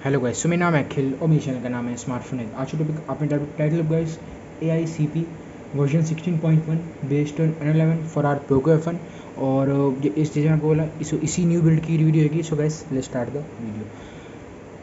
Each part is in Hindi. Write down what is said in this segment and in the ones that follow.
हेलो गाइस, सो मेरा नाम है अखिल और मेरे चैनल का नाम है स्मार्टफोन है। आज का टॉपिक आपने title guys AICP version 16.1 based on N11 for our Poco F1 और इस चीज़ में आपको बोला इसी न्यू बिल्ड की वीडियो होगी। So guys let's start the video.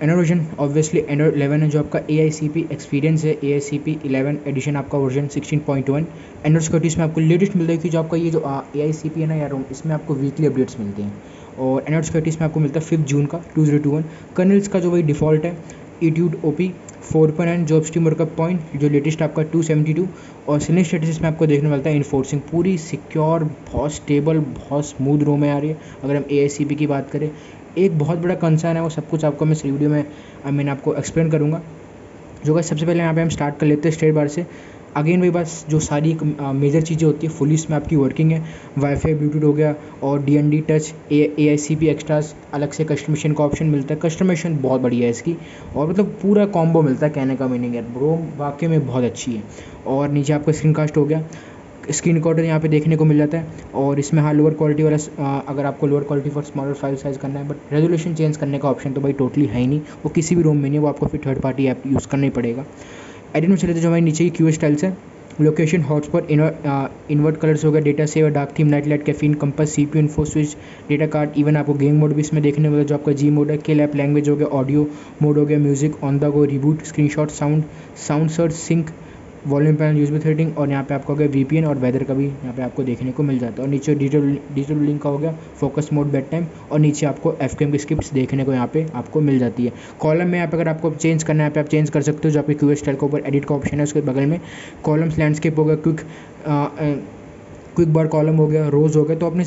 Android version obviously Android 11 है जो आपका AICP एक्सपीरियंस है। AICP 11 एडिशन आपका वर्जन 16.1 एंड्रॉइड सिक्योरिटी में आपको लेटेस्ट मिलता है कि जो आपका ये जो AICP है ना यार, इसमें आपको वीकली अपडेट्स मिलते हैं और एंड्रॉइड सिक्योरिटी में आपको मिलता है 5 जून का 2021। कर्नल्स का जो वही डिफ़ॉल्ट है Etude OP 4.9 job stream workup point जो लेटेस्ट आपका 272 और सिलिंग स्टेटस में आपको देखने मिलता है इन्फोर्सिंग पूरी सिक्योर बहुत स्टेबल बहुत स्मूथ रो में आ रही है। अगर हम AICP की बात करें, एक बहुत बड़ा कंसर्न है, वो सब कुछ आपको मैं इस वीडियो में मैंने आपको एक्सप्लेन करूँगा। जो कि सबसे पहले यहाँ पे हम स्टार्ट कर लेते हैं स्ट्रेट बार से। अगेन वही बस जो सारी मेजर चीज़ें होती है फुली इसमें आपकी वर्किंग है। वाईफाई ब्लूटूथ हो गया और DND टच AICP एक्स्ट्रास अलग से कस्टमाइजेशन का ऑप्शन मिलता है। कस्टमाइजेशन बहुत बढ़िया है इसकी और मतलब पूरा कॉम्बो मिलता है। कहने का मीनिंग है ब्रो वाकई में बहुत अच्छी है। और नीचे आपका स्क्रीन कास्ट हो गया, स्क्रीन रिकॉर्डर यहाँ पे देखने को मिल जाता है और इसमें हाँ लोअर क्वालिटी वाला अगर आपको lower quality for smaller file size करना है, बट रेजोल्यूशन चेंज करने का ऑप्शन तो भाई टोटली है ही नहीं, वो किसी भी रूम में नहीं है, वो आपको फिर थर्ड पार्टी ऐप यूज़ करना ही पड़ेगा। एडिट में चले तो जो हमारे नीचे की QA स्टाइल्स है, लोकेशन हॉटस्पॉट इन्वर्ट कलर्स हो गया, data saver dark theme night light caffeine compass CPU info switch data card, even आपको गेम मोड भी इसमें देखने को मिला जो आपका G मोड है, किल ऐप लैंग्वेज हो गया, ऑडियो मोड हो गया, music on the go reboot screenshot sound search sync volume panel use with rating और यहाँ पे आपका हो गया VPN और वेदर का भी यहाँ पे आपको देखने को मिल जाता है। और नीचे डिजिटल लिंक का हो गया फोकस मोड बेड टाइम और नीचे आपको FKM की स्क्रिप्ट्स देखने को यहाँ पे आपको मिल जाती है। कॉलम में यहाँ पे अगर आपको चेंज करना है यहाँ पे आप चेंज कर सकते हो। जो आपके QA स्टाइल के ऊपर एडिट का ऑप्शन है उसके बगल में कॉलम्स लैंडस्केप हो गया, क्विक बार कॉलम हो गया, रोज़ हो गया, तो अपने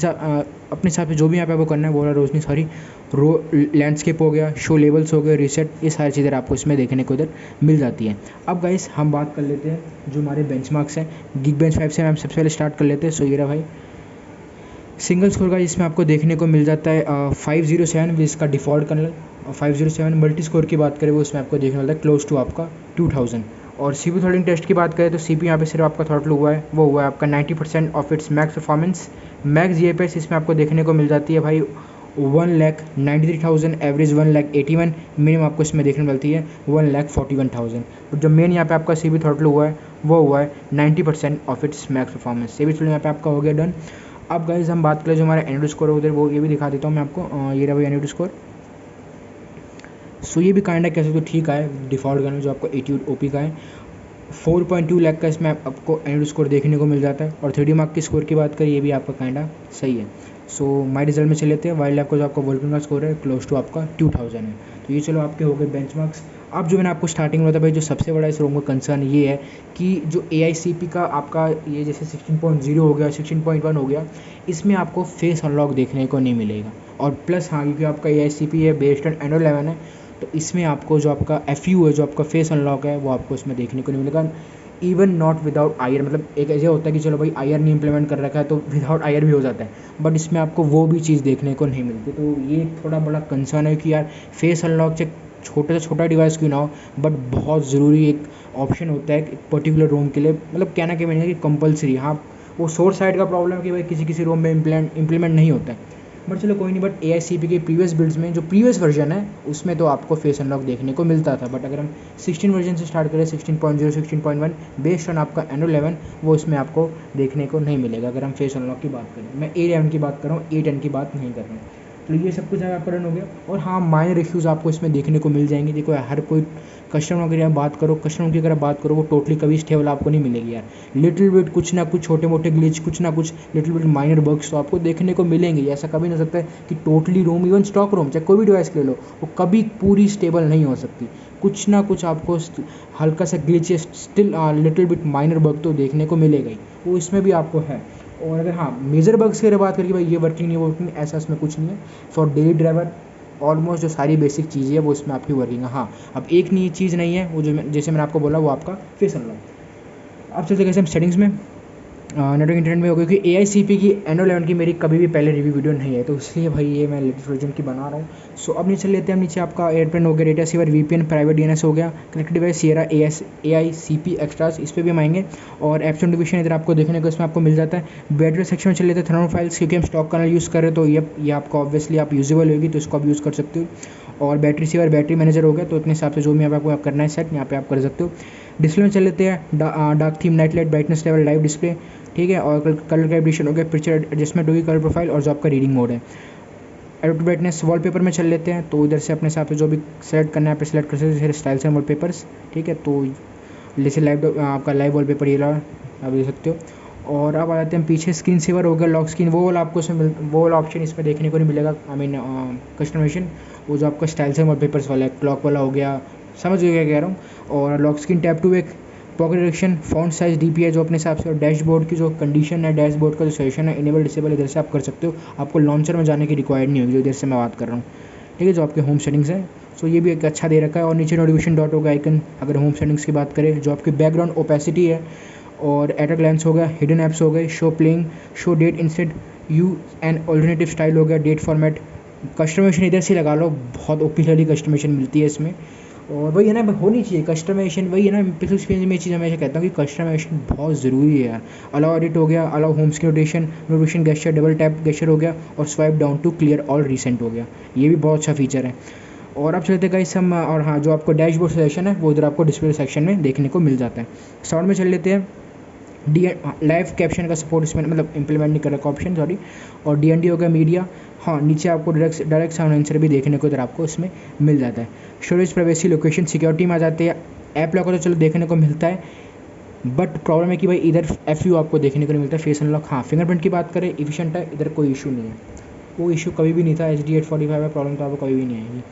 हिसाब से जो भी यहाँ पे आपको करना है वो रोज़ नहीं सॉरी रो लैंडस्केप हो गया, शो लेवल्स हो गए, रीसेट, ये सारी चीज़ें आपको इसमें देखने को इधर मिल जाती हैं। अब गाइस हम बात कर लेते हैं जो हमारे बेंचमार्क्स हैं। Geekbench 5 से हम सबसे पहले स्टार्ट कर लेते हैं। सो ये रहा भाई सिंगल स्कोर का, इसमें आपको देखने को मिल जाता है 507 इसका डिफ़ॉल्ट कर्नल और 507 मल्टी स्कोर की बात करें वो इसमें आपको देखने को मिलता है क्लोज टू आपका 2000। और CPU थ्रॉटलिंग टेस्ट की बात करें तो CPU यहाँ पे सिर्फ आपका थ्रॉटल हुआ है, वो हुआ है आपका 90% of its max performance. Max GFS इसमें आपको देखने को मिल जाती है भाई 1,93,000, एवरेज 1,81, मिनिमम आपको इसमें देखने को मिलती है 1,41,000। तो जो मेन यहाँ पे आपका CPU थ्रॉटल हुआ है वो हुआ है 90% of its max performance. CPU throttle यहाँ पे आपका हो गया डन। अब गाइस हम बात करें जो हमारा एंड्रॉइड स्कोर है उधर, वो ये भी दिखा देता हूँ मैं आपको। ये रहा भाई एंड्रॉइड स्कोर। सो ये भी काइंड कह सकते हो ठीक है, डिफ़ॉल्ट गाना जो आपको Etude OP का है 4.2 लाख का इसमें आपको एंड्रॉइड स्कोर देखने को मिल जाता है। और 3D मार्क की स्कोर की बात करें ये भी आपका काइंडा सही है। सो माई रिजल्ट में चले लेते हैं। वाइल्ड लैब का जो आपका वोल्किन का स्कोर है क्लोज टू आपका 2000 है। तो ये चलो आपके हो गए बेंचमार्क्स। अब जो मैंने आपको स्टार्टिंग में बताया भाई जो सबसे बड़ा इस रोम का कंसर्न ये है कि जो AICP का आपका ये जैसे 16.0 हो गया 16.1 हो गया, इसमें आपको फेस अनलॉक देखने को नहीं मिलेगा। और प्लस हाँ क्योंकि आपका AICP है बेस्ड ऑन एंड्रॉइड 11 है, तो इसमें आपको जो आपका FU है जो आपका फेस अनलॉक है वो आपको इसमें देखने को नहीं मिलेगा। इवन नॉट विदाउट IR, मतलब एक ऐसा होता है कि चलो भाई IR नहीं इम्प्लीमेंट कर रखा है तो विदाउट IR भी हो जाता है, बट इसमें आपको वो भी चीज़ देखने को नहीं मिलती। तो ये थोड़ा बड़ा कंसर्न है कि यार फेस अनलॉक चाहे छोटे से छोटा डिवाइस क्यों ना हो, बट बहुत ज़रूरी एक ऑप्शन होता है एक पर्टिकुलर रूम के लिए, मतलब कहना क्या मैंने कि कंपलसरी। हाँ वो सोर्स साइड का प्रॉब्लम है कि भाई किसी रूम में इम्प्लीमेंट नहीं होता है, बट चलो कोई नहीं। बट AICP के प्रीवियस बिल्ड्स में जो प्रीवियस वर्जन है उसमें तो आपको फेस अनलॉक देखने को मिलता था। बट अगर हम 16 वर्जन से स्टार्ट करें 16.0 16.1 बेस्ड ऑन आपका एंड्रॉइड 11 वो इसमें आपको देखने को नहीं मिलेगा। अगर हम फेस अनलॉक की बात करें, मैं A11 की बात कर रहा हूँ, A10 की बात नहीं कर रहा हूँ। तो ये सब कुछ आपका रन हो गया। और हाँ माइनर इश्यूज़ आपको इसमें देखने को मिल जाएंगे। देखो हर कोई कस्टमर की बात करो, कस्टमर की अगर बात करो वो टोटली कभी स्टेबल आपको नहीं मिलेगी यार। लिटिल बिट कुछ ना कुछ छोटे मोटे ग्लिच, कुछ ना कुछ लिटिल बिट माइनर बग्स तो आपको देखने को मिलेंगे। ऐसा कभी नहीं हो सकता है कि totally room even stock room चाहे कोई भी डिवाइस ले लो वो कभी पूरी स्टेबल नहीं हो सकती। कुछ ना कुछ आपको हल्का सा glitch still little bit minor bug तो देखने को मिलेगा ही, वो इसमें भी आपको है। और अगर हाँ मेजर बग्स की बात करें भाई ये वर्किंग नहीं वर्किंग, ऐसा इसमें कुछ नहीं है। फॉर डेली ड्राइवर ऑलमोस्ट जो सारी बेसिक चीज़ें है वो इसमें आपकी वर्किंग है। हाँ अब एक नहीं चीज़ नहीं है वो जो जैसे मैंने आपको बोला वो आपका फेस अनलॉक। अब चलते कैसे हम सेटिंग्स में नेटवर्क इंटरनेट में हो गया कि AICP की एंड्रॉइड 11 की मेरी कभी भी पहले रिव्यू वीडियो नहीं है, तो इसलिए भाई ये मैं लेटेस्ट वर्जन की बना रहा हूँ सो अब नीचे लेते हैं हम, नीचे आपका एयरप्लेन हो गया, data sewer, VPN, private DNS हो गया, connected device, Sierra, AI CP extras, इस पर भी हम आएंगे। और एप्स एंड डिविजन इधर आपको देखने को इसमें आपको मिल जाता है। बैटरी सेक्शन में चले लेते हैं थर्मल फाइल्स, क्योंकि हम स्टॉक कर्नल यूज़ कर रहे हैं तो ये आपको ऑब्वियसली आप यूजेबल होगी तो इसको आप यूज़ कर सकते हो। और बैटरी सीवर, बैटरी मैनेजर हो गया, तो इतने हिसाब से जो भी आपको करना है सेट यहाँ पे आप कर सकते हो। डिस्प्ले में चल लेते हैं dark theme, night light, brightness level, live display, ठीक है। और कलर कैलिब्रेशन हो गया, पिक्चर एडजस्टमेंट होगी, कलर प्रोफाइल, और जो आपका रीडिंग मोड है। एडोब ब्राइटनेस, वॉलपेपर में चल लेते हैं, तो इधर से अपने हिसाब से जो भी सेलेक्ट करना है आप सेलेक्ट कर सकते हैं, स्टाइल्स एंड वॉलपेपर्स, ठीक है। तो जैसे लाइव आपका लाइव वॉलपेपर ये आप देख सकते हो। और अब आ जाते हैं पीछे, स्क्रीन सेवर हो गया, लॉक स्क्रीन, वो वाला आपको इसमें वो वाला ऑप्शन इसमें देखने को नहीं मिलेगा, आई मीन कस्टमाइजेशन, वो जो आपका स्टाइल्स एंड वॉलपेपर्स वाला है, क्लॉक वाला हो गया, समझ गए क्या कह रहा हूँ। और लॉक स्क्रीन, टैप टू एक, pocket detection, font size, DPI जो अपने हिसाब से, और डैशबोर्ड की जो कंडीशन है, डैशबोर्ड का जो सजेशन है, इनेबल डिसेबल इधर से आप कर सकते हो, आपको लॉन्चर में जाने की रिक्वायर्ड नहीं होगी, जो इधर से मैं बात कर रहा हूँ, ठीक है, जो आपके होम सेटिंग्स है। सो ये भी एक अच्छा दे रखा है। और नीचे नोटिफिकेशन डॉट होगा आइकन, अगर होम सेटिंग्स की बात करें, जो आपकी बैकग्राउंड ओपेसिटी है, और एट अ ग्लैंस हो गया, हिडन ऐप्स हो गए, show playing, show that instead, you and alternative style हो गया, डेट फॉर्मेट, कस्टमाइजेशन इधर से लगा लो, बहुत ओपिशली कस्टमाइजेशन मिलती है इसमें। और वही है ना, होनी चाहिए कस्टमाइजेशन, वही है ना, पिछले एक्सपीरियंस में ये चीज़ हमेशा कहता हूँ कि कस्टमाइजेशन बहुत ज़रूरी है यार। अलाउ एडिट हो गया, allow home screen notification gesture, double tap gesture हो गया, और swipe down to clear all recent हो गया, ये भी बहुत अच्छा फीचर है। और अब चलते गाइस हम, और हाँ, जो आपको डैशबोर्ड सेक्शन है वो इधर आपको डिस्प्ले सेक्शन में देखने को मिल जाता है। साउंड में चल लेते हैं, लाइव कैप्शन का सपोर्ट इसमें मतलब इंप्लीमेंट नहीं कर रखा ऑप्शन, सॉरी। और डीएनडी हो गया, मीडिया, हाँ, नीचे आपको डायरेक्ट साउंड आंसर भी देखने को इधर आपको इसमें मिल जाता है। स्टोरेज, प्राइवेसी, लोकेशन, सिक्योरिटी में आ जाते हैं। ऐप लॉक तो चलो देखने को मिलता है, बट प्रॉब्लम है कि भाई इधर FU आपको देखने को नहीं मिलता। फेस अनलॉक, हाँ, फिंगरप्रिंट की बात करें इफिशिएंट है, इधर कोई इशू नहीं है, वो इशू कभी भी नहीं था। HD 845 है, प्रॉब्लम तो आपको कभी भी नहीं आएगी।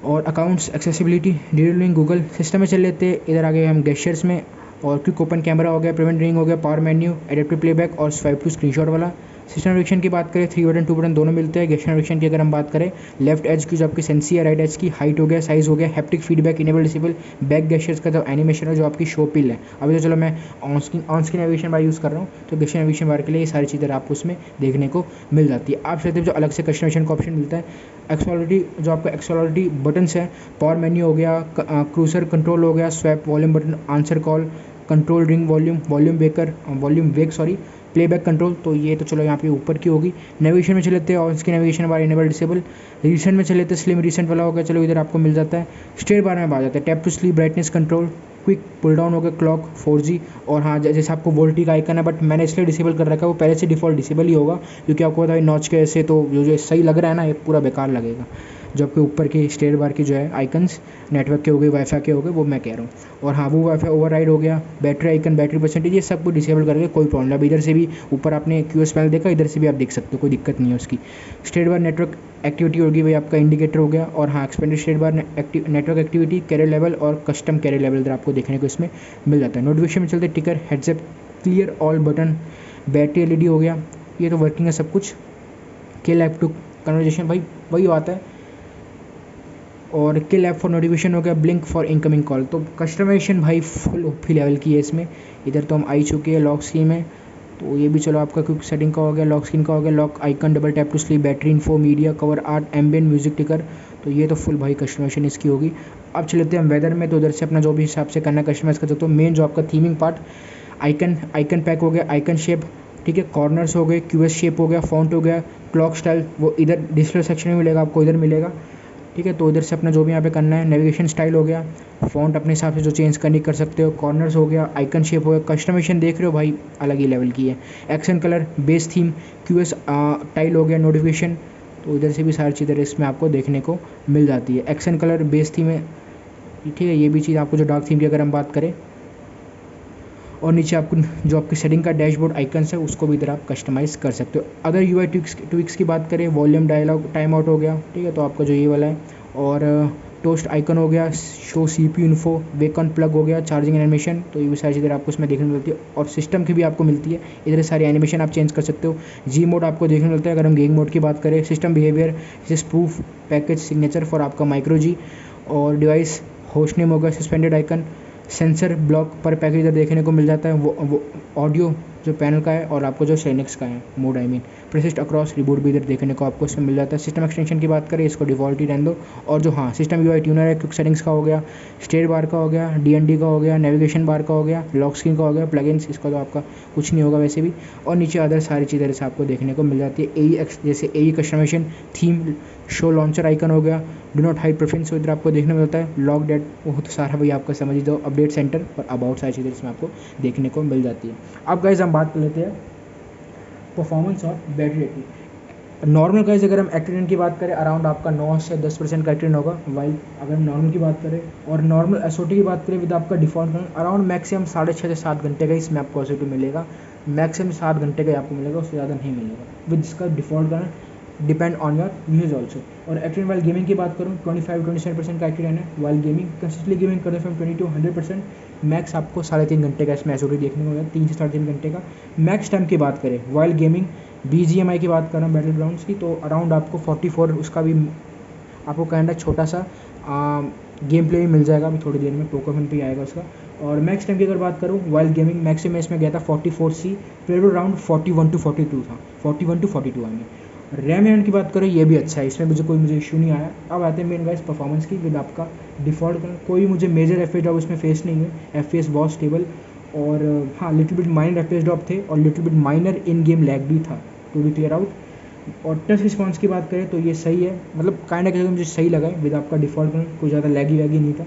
और accounts, accessibility, detailing, Google system में चल लेते हैं, इधर आ गए हम गेस्चर्स में, और क्विक ओपन कैमरा हो गया, प्रिवेंट रिंग हो गया, पावर मेन्यू, एडेप्टिव प्लेबैक, और स्वाइप टू स्क्रीनशॉट वाला। सिस्टम नोटिफिकेशन की बात करें, 3 बटन 2 बटन दोनों मिलते हैं। गेस्चर नोटिफिकेशन की अगर हम बात करें, लेफ्ट एज की जो आपकी सेंसी है, राइट एज की हाइट हो गया, साइज हो गया, haptic feedback, enable disable, back gestures का जो एनिमेशन है, जो आपकी शो पिल है। अभी तो चलो मैं on screen navigation bar use कर रहा हूँ, तो गेस्चर नेविगेशन बार के लिए ये सारी चीज़ें आपको उसमें देखने को मिल जाती है। आप चाहते हो जो अलग से कस्टमाइजेशन का ऑप्शन मिलता है, एक्सप्लोरिटी, जो आपका एक्सप्लोरिटी बटन्स है, पावर मेन्यू हो गया, क्रूजर कंट्रोल हो गया, swap, volume button, answer call, control ring, volume wake sorry, playback control, तो ये तो चलो यहाँ पे ऊपर की होगी। नेविगेशन में चले लेते हैं, और इसकी navigation bar enable disable. Recent में चले लेते हैं, स्लिम रिसेंट वाला होगा, चलो इधर आपको मिल जाता है। स्टेट बार में आ जाता है, tap to sleep, brightness control, quick pull down हो गया, क्लॉक, 4G। और हाँ, जैसे आपको वोल्टी का आइकन है, बट मैंने इसलिए डिसेबल कर रखा है, वो पहले से डिफॉल्ट डिसेबल ही होगा, क्योंकि आपको पता है नॉच के ऐसे तो जो सही लग रहा है ना, ये पूरा बेकार लगेगा। जो आपके ऊपर के स्टेट बार की जो है आइकन्स, नेटवर्क के हो गए, वाईफाई के हो गए, वो मैं कह रहा हूँ। और हाँ, वो वाईफाई ओवरराइड हो गया, बैटरी आइकन, बैटरी परसेंटेज, ये सब कुछ डिसेबल करके कोई प्रॉब्लम नहीं। अब इधर से भी ऊपर आपने QoS पैनल देखा, इधर से भी आप देख सकते हो, कोई दिक्कत नहीं है उसकी। स्टेट बार नेटवर्क एक्टिविटी होगी, वही आपका इंडिकेटर हो गया। और हाँ, expanded state bar network activity, carrier level, और कस्टम कैरियर लेवल इधर आपको देखने को इसमें मिल जाता है। नोटिफिकेशन में चलते टिकर, headset, clear all button, battery LED हो गया, ये तो वर्किंग है सब कुछ। किल ऐप टू कन्वर्जेशन, भाई वही बात है। और किल ऐप फॉर नोटिफिकेशन हो गया, ब्लिंक फॉर इनकमिंग कॉल। तो कस्टमाइजेशन भाई फुल ओपी लेवल की है इसमें। इधर तो हम आई चुके हैं लॉक स्क्रीन में, तो ये भी चलो आपका क्विक सेटिंग का हो गया, लॉक स्क्रीन का हो गया, lock icon, double tap to sleep, battery info, media, cover art, ambient music ticker, तो ये तो फुल भाई कस्टमाइजेशन इसकी होगी। अब चलते हैं हम वेदर में, तो उधर से अपना जो भी हिसाब से करना कस्टमाइज कर सकते हो। मेन जो आपका थीमिंग पार्ट, आइकन पैक हो गया, आइकन शेप, ठीक है, कॉर्नर्स हो गए, QoS शेप हो गया, फॉन्ट हो गया, क्लॉक स्टाइल, वो इधर डिस्प्ले सेक्शन में मिलेगा आपको, इधर मिलेगा, ठीक है। तो इधर से अपना जो भी यहाँ पे करना है, नेविगेशन स्टाइल हो गया, फॉन्ट अपने हिसाब से जो चेंज करनी कर सकते हो, कॉर्नर्स हो गया, आइकन शेप हो गया, कस्टमाइजेशन देख रहे हो भाई अलग ही लेवल की है। Action colour, base theme, QoS tile हो गया, नोटिफिकेशन, तो इधर से भी सारी चीज़ें इसमें आपको देखने को मिल जाती है। एक्शन कलर, बेस थीम है, ठीक है, ये भी चीज़ आपको जो डार्क थीम की अगर हम बात करें। और नीचे आपको जो आपकी सेटिंग का डैशबोर्ड आइकन्स है, उसको भी इधर आप कस्टमाइज़ कर सकते हो। अगर UI ट्विक्स की बात करें, वॉल्यूम, डायलॉग, टाइम आउट हो गया, ठीक है, तो आपका जो ये वाला है। और टोस्ट आइकन हो गया, show CPU info, woken plug हो गया, चार्जिंग एनिमेशन, तो ये भी सारी चीज़ें आपको इसमें देखने को मिलती है। और सिस्टम की भी आपको मिलती है, इधर सारी एनिमेशन आप चेंज कर सकते हो। G मोड आपको देखने को मिलता है। अगर हम गेम मोड की बात करें, सिस्टम बिहेवियर, जैसे प्रूफ, पैकेज, सिग्नेचर फॉर आपका माइक्रो G। और डिवाइस, होस्ट नेम होगा, सस्पेंडेड आइकन, सेंसर ब्लॉक पर पैकेज इधर देखने को मिल जाता है। वो ऑडियो जो पैनल का है और आपको जो लिनक्स का है mode I mean persist across reboot भी इधर देखने को आपको इसमें मिल जाता है। सिस्टम एक्सटेंशन की बात करें इसको डिफ़ॉल्ट ही रहने दो। और जो हाँ सिस्टम यूआई ट्यूनर है, क्विक सेटिंग्स का हो गया, स्टेट बार का हो गया, डीएनडी का हो गया, नेविगेशन बार का हो गया, लॉक स्क्रीन का हो गया, प्लगइन्स इसका तो आपका कुछ नहीं होगा वैसे भी। और नीचे अदर सारी चीज़ें जैसे आपको देखने को मिल जाती है। जैसे ए customisation, theme, show launcher icon हो गया, डू नॉट हाइड प्रेफरेंस इधर आपको देखने को मिलता है। लॉक डेट वो तो सारा भाई आपका समझ दो, अपडेट सेंटर और अबाउट सारी चीज़ें इसमें आपको देखने को मिल जाती है। अब गाइस हम बात कर लेते हैं परफॉर्मेंस और बैटरी की। नॉर्मल गाइस अगर हम एक्टिव की बात करें अराउंड आपका 9 से 10% का एक्टिव होगा। वाइल अगर हम नॉर्मल की बात करें और नॉर्मल एसओटी की बात करें विद आपका डिफॉल्ट अराउंड मैक्सिमम 6.5 से 7 घंटे का इसमें आपको एसओटी मिलेगा। मैक्सिमम 7 घंटे का आपको मिलेगा, उससे ज़्यादा नहीं मिलेगा विद इसका default current depend on your use also. और एक्टिव वाइल गेमिंग की बात करूँ 25-27% का एक्टिव रहना है। वाइल गेमिंग कंसिस्टेंटली गेमिंग करते फ्रॉम 20 to 100%। मैक्स आपको 3.5 घंटे का इसमें एसओटी देखने को मिलेगा, 3 से 3.5 घंटे का। मैक्स टाइम की बात करें वाइल गेमिंग BGMI की बात कर रहा हूँ बैटल ग्राउंड्स की, तो अराउंड आपको 44 उसका भी आपको काइंड छोटा सा गेम प्ले भी मिल जाएगा अभी थोड़ी देर में, पोकोफन पे आएगा उसका। और मैक्स टाइम की अगर बात करूँ वाइल गेमिंग मैक्सिमम इसमें गया था 44C, प्लेड अराउंड 41 to 42 था, 41 to 42 I mean. RAM and की बात करें ये भी अच्छा है, इसमें मुझे इशू नहीं आया। अब आते हैं मेन गाइस परफॉर्मेंस की विद आपका डिफ़ॉल्ट का कोई मुझे मेजर एफ ड्रॉप इसमें फेस नहीं है। FPS बहुत स्टेबल और हाँ little bit minor FPS drop थे और लिटिल बिट माइनर इन गेम लैग भी था टू बी क्लियर आउट। और टच रिस्पॉन्स की बात करें तो ये सही है, मतलब काइंड ऑफ मुझे सही लगा है विद आपका डिफ़ॉल्ट का, कोई ज़्यादा लैगी वैगी नहीं था।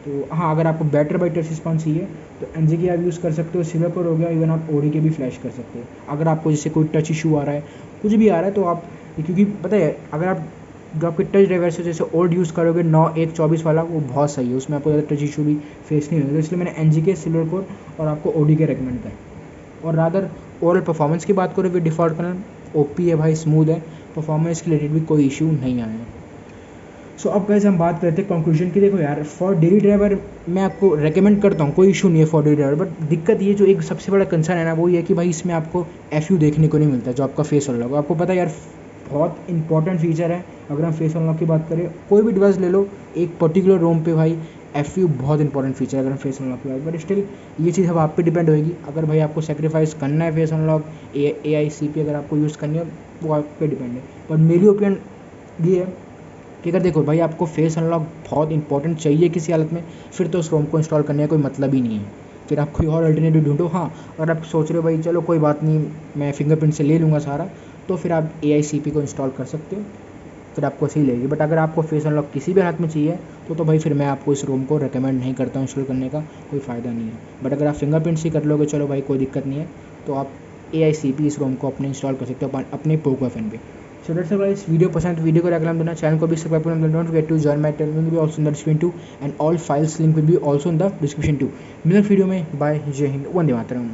तो हाँ अगर आपको बेटर बाई टच रिस्पॉन्स चाहिए तो NGK आप यूज़ कर सकते हो, सिल्वर हो गया, इवन आप OD के भी फ्लैश कर सकते हो। अगर आपको जैसे कोई टच इशू आ रहा है कुछ भी आ रहा है तो आप, क्योंकि पता है अगर आप जो आपके टच ड्राइवर से जैसे ओल्ड यूज़ करोगे 9124 वाला वो बहुत सही है, उसमें आपको ज़्यादा टच इशू भी फेस नहीं होगा, तो इसलिए मैंने NGK सिल्वर कोर और आपको OD के रेकमेंड करें। और रादर ओवरऑल परफॉर्मेंस की बात करें विद डिफ़ॉल्ट कलर OP है भाई, स्मूथ है, परफॉर्मेंस के रिलेटेड भी कोई इशू नहीं आया है। सो अब गाइस हम बात करते हैं कंक्लूजन की। देखो यार फॉर डेली ड्राइवर मैं आपको रेकमेंड करता हूँ, कोई इशू नहीं है फॉर डेली ड्राइवर, बट दिक्कत ये जो एक सबसे बड़ा कंसर्न है ना वो ये है कि भाई इसमें आपको FU देखने को नहीं मिलता जो आपका फेस अनलॉक। आपको पता है यार बहुत इंपॉर्टेंट फीचर है। अगर हम फेस अनलॉक की बात करें कोई भी डिवाइस ले लो एक पर्टिकुलर रोम पे भाई FU बहुत इंपॉर्टेंट फीचर है अगर हम फेस अनलॉक की बात, बट स्टिल ये चीज़ अब आप पे डिपेंड होगी। अगर भाई आपको सेक्रीफाइस करना है फेस अनलॉक AICP अगर आपको यूज़ करनी है वो आप पे डिपेंड है। बट मेरी ओपिनियन ये है कि अगर देखो भाई आपको फेस अनलॉक बहुत इंपॉर्टेंट चाहिए किसी हालत में, फिर तो उस रोम को इंस्टॉल करने का कोई मतलब ही नहीं है, फिर आप कोई और अल्टरनेटिव ढूंढो। हाँ अगर आप सोच रहे हो भाई चलो कोई बात नहीं मैं फिंगरप्रिंट से ले लूँगा सारा, तो फिर आप AICP को इंस्टॉल कर सकते हो, फिर आपको सही लगेगी। बट अगर आपको फेस अनलॉक किसी भी हाथ में चाहिए तो भाई फिर मैं आपको इस रोम को रिकमेंड नहीं करता हूँ, इंस्टॉल करने का कोई फ़ायदा नहीं है। बट अगर आप फिंगरप्रिंट से कर लोगे चलो भाई कोई दिक्कत नहीं है, तो आप AICP इस रोम को अपने इंस्टॉल कर सकते हो अपने पोको FN पे। So that's all guys, video पसंद तो वीडियो को रेकमेंड देना, चैनल को भी सब्सक्राइब करना, don't forget to join my Telegram will be also in the description to and all files link will be also in the description to. मिलते हैं वीडियो में, बाय, जय हिंद, वंदे मातरम।